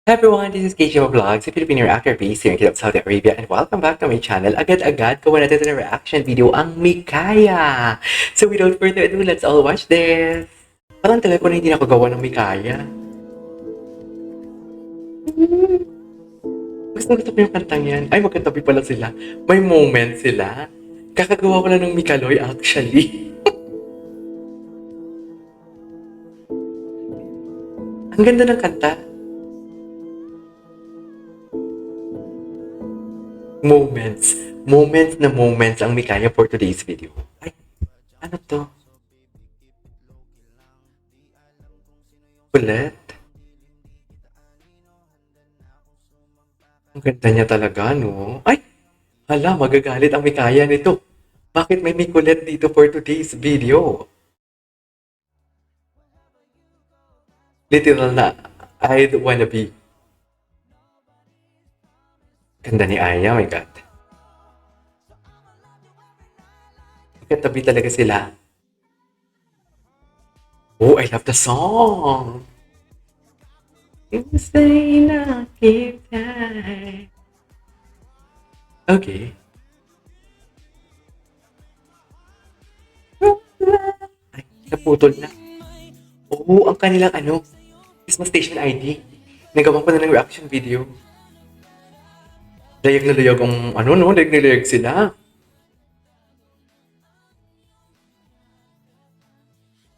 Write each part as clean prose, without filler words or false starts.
Hi everyone, this is KJ Vlogs, a Filipino reactor based here in Kingdom of Saudi Arabia, and welcome back to my channel. Agad-agad gawa natin ng reaction video ang Mikaya. So without further ado, let's all watch this. Parang tagal ko na hindi nakagawa ng Mikaya. Gusto ko yung kantang yan. Ay, magkatabi pala sila. May moment sila. Kakagawa ko lang ng Mikaloy actually. Ang ganda ng kanta. Moments ang Mikaya for today's video. Ay, ano to? Ulit? Ang ganda niya talaga, no? Ay! Hala, magagalit ang Mikaya nito. Bakit may mikulit dito for today's video? Literal na, I'd wanna be. Ganda ni Aya, my God. Magkatabi talaga sila. Oh, I love the song! You say na keep time. Okay. Ay, naputol na. Oo, ang kanilang Christmas Station ID. Nagawa ko na ng reaction video. Layag na layag ang, layag na layag sila.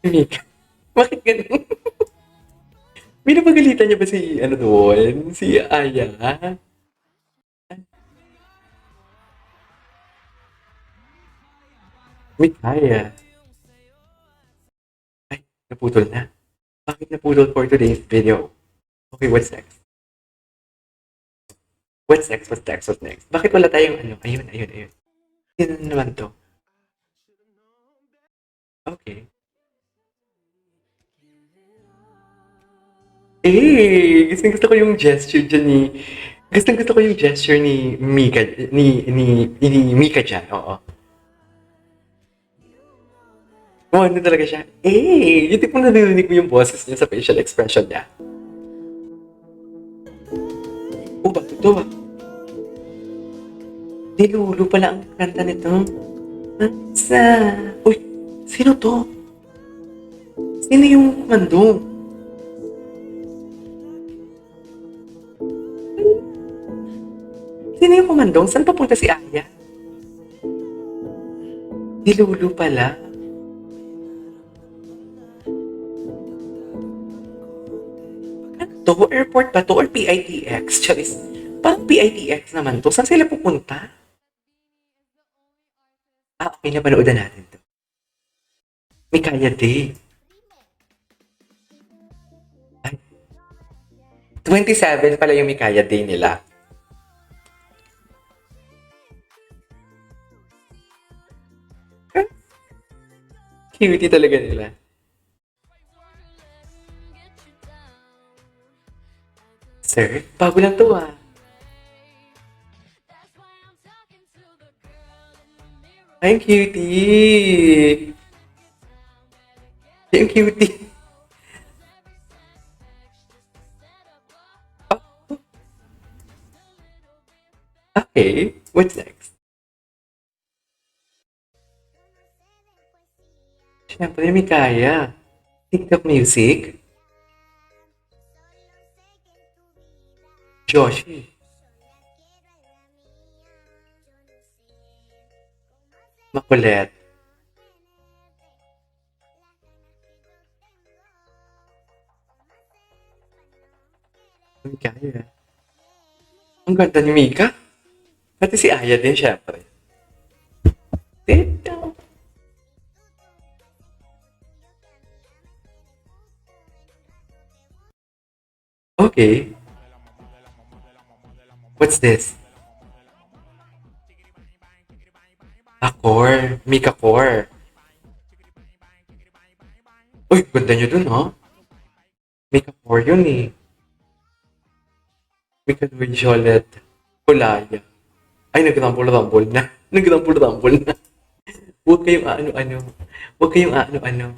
Mika, bakit ganun? Pinapagalitan niya ba si, doon? Si Aya? Mikaya. Ay, naputol na. Bakit naputol for today's video? Okay, what's next? What's next? What's next? What's next? Bakit wala tayong Ayun. Sino naman to? Okay. Gusto ko yung gesture dyan ni... Gusto ko yung gesture ni Mika, ni Mika dyan, oo. Oh, ano talaga siya? Yung tipong narinig mo yung boses niya sa facial expression niya. Oh, bakit to ba? Dilulu pala ang kanta nito. Sa... Uy, sino to? Sino yung kumandong? Sino yung kumandong? Saan papunta si Aya? Dilulu pala. Ano to? Airport ba to? Or PITX? Charis. Parang PITX naman to. Saan sila pupunta? Okay. Napanood na natin to. Mikaya Day. Ay, 27 pala yung Mikaya Day nila. Cutie talaga nila. Sir, bago lang to ah. Ay, cutie! Yung cutie. Oh, okay, what's next? Siyempre, Mikaya. TikTok music. Joshi. Makulit. Mikaya. Ang ganda ni Mika. Pati si Aya din, syempre. Dito. Okay. What's this? Core. Mika Core. Uy, ganda nyo dun, ha? Mika Core yun eh. Mika Louie Jolette. Kulaya. Ay, nagtambol-tambol na. Nagtambol-tambol na. Huwag kayong ano-ano. Huwag kayong ano-ano.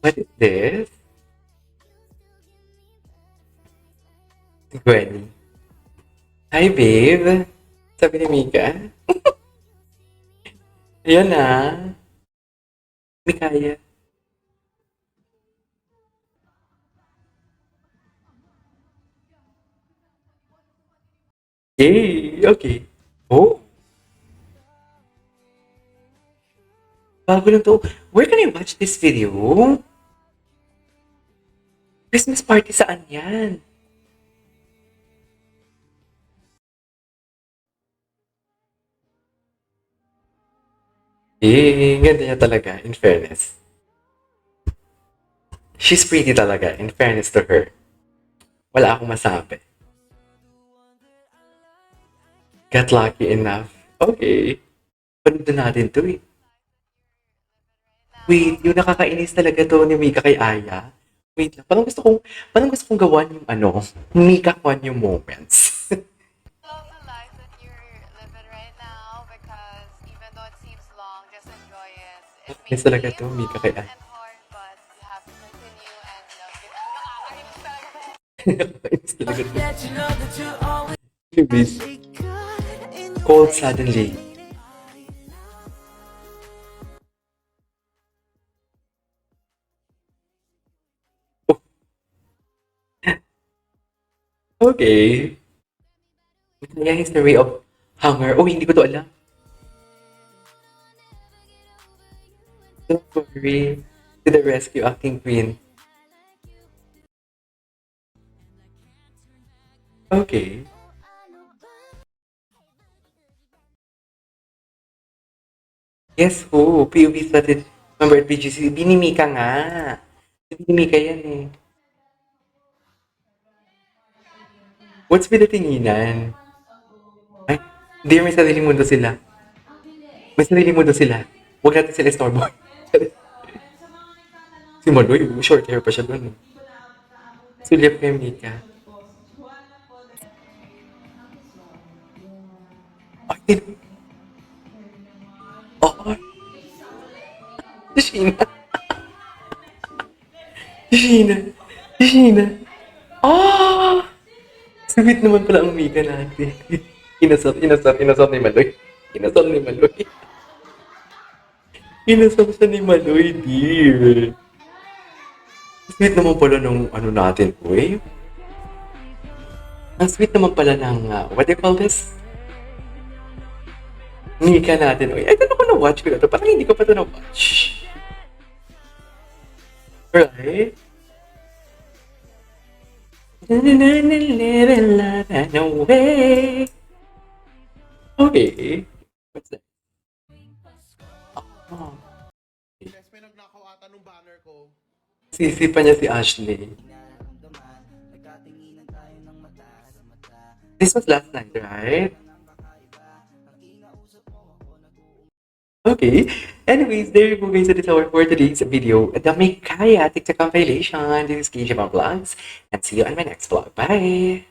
What is this? Si Gwenny. Hi, babe. Sabi ni Mika. Ayan na. Mikaya. Yay! Okay. Oh, bago lang to. Where can I watch this video? Christmas party saan yan? Eh, ganda niya talaga, in fairness. She's pretty talaga, in fairness to her. Wala akong masabi. Got lucky enough. Okay. Panood na natin to eh. Wait, yung nakakainis talaga to ni Mika kay Aya. Wait lang, parang gusto kong gawan yung Mika kwan yung moments. Love the life that you're living right now because even though it seems long, just enjoy it. It may Nakakainis talaga be to, Mika kay long Aya. and hard, but you have to continue and love it. Nakakainis talaga. Nakakainis talaga to. Anyways, cold suddenly. Oh, okay. Kaya history of hunger. Oh, hindi ko to alam. Don't worry. To the rescue, acting queen. Okay. Yes, who? POV started member at BGC. Binimika nga. Binimika yan eh. What's pinatinginan? Ay, dear, may sarili mundo sila. May sarili mundo sila. Huwag natin sila istorbo. Si Maloy, short hair pa siya doon. Sulyap kay Mika. Ay, oh, si Sheena. Si Sheena. Si Sheena. Ah! Sweet naman pala ang Mika natin. Inasar ni Maloy. Inasar ni Maloy. Inasar siya ni Maloy, dear. Sweet naman pala nung natin, uy. Ang sweet naman pala ng, what do you call this? Mika natin, uy. I don't know kung na-watch ko na to. Parang hindi ko pa to na-watch. Right? Run away. Okay. What's that? Oh, Yes, may nagnakaw ata nung banner ko. sisipa niya si Ashley. This was last night, right? Okay. Anyways, there you go guys. That is our for today's video. The Mikaya TikTok compilation. This is Kijima Vlogs. And see you on my next vlog. Bye!